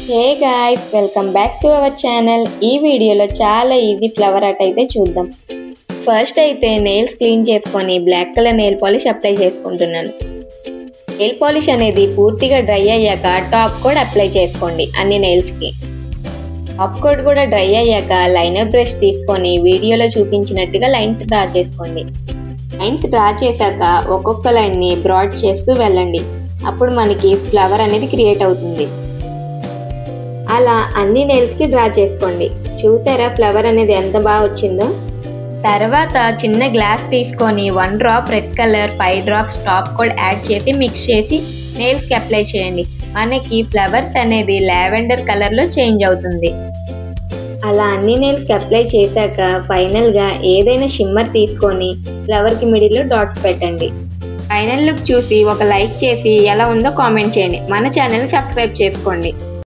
Hey guys, welcome back to our channel. ఈ వీడియోలో చాలా ఈజీ ఫ్లవర్ ఆర్ట్ అయితే చూద్దాం. ఫస్ట్ అయితే నెయిల్స్ క్లీన్ చేసుకొని black colour nail polish apply చేసుకుంటున్నాను. నెయిల్ పాలిష్ అనేది పూర్తిగా డ్రై అయ్యాక టాప్ కోడ్ అప్లై చేసుకోండి అన్ని నెయిల్స్కి. టాప్ కోడ్ కూడా డ్రై అయ్యాక లైనర్ బ్రష్ తీసుకొని వీడియోలో చూపించినట్టుగా లైన్స్ డ్రా చేసుకోండి. లైన్స్ డ్రా చేశాక ఒక్కొక్క లైన్ని బ్రాడ్ చేస్తూ వెళ్ళండి. అప్పుడు మనకి ఫ్లవర్ అనేది క్రియేట్ అవుతుంది. అలా అన్ని నెయిల్స్కి డ్రా చేసుకోండి. చూసారా ఫ్లవర్ అనేది ఎంత బాగా వచ్చిందో. తర్వాత చిన్న గ్లాస్ తీసుకొని 1 drop red colour, 5 drops top code add చేసి మిక్స్ చేసి నెయిల్స్కి అప్లై చేయండి. మనకి ఫ్లవర్స్ అనేది లావెండర్ కలర్లో చేంజ్ అవుతుంది. అలా అన్ని నెయిల్స్కి అప్లై చేశాక ఫైనల్గా ఏదైనా షిమ్మర్ తీసుకొని ఫ్లవర్కి మిడిల్లో డాట్స్ పెట్టండి. ఫైనల్ లుక్ చూసి ఒక లైక్ చేసి ఎలా ఉందో కామెంట్ చేయండి. మన ఛానల్ని సబ్స్క్రైబ్ చేసుకోండి.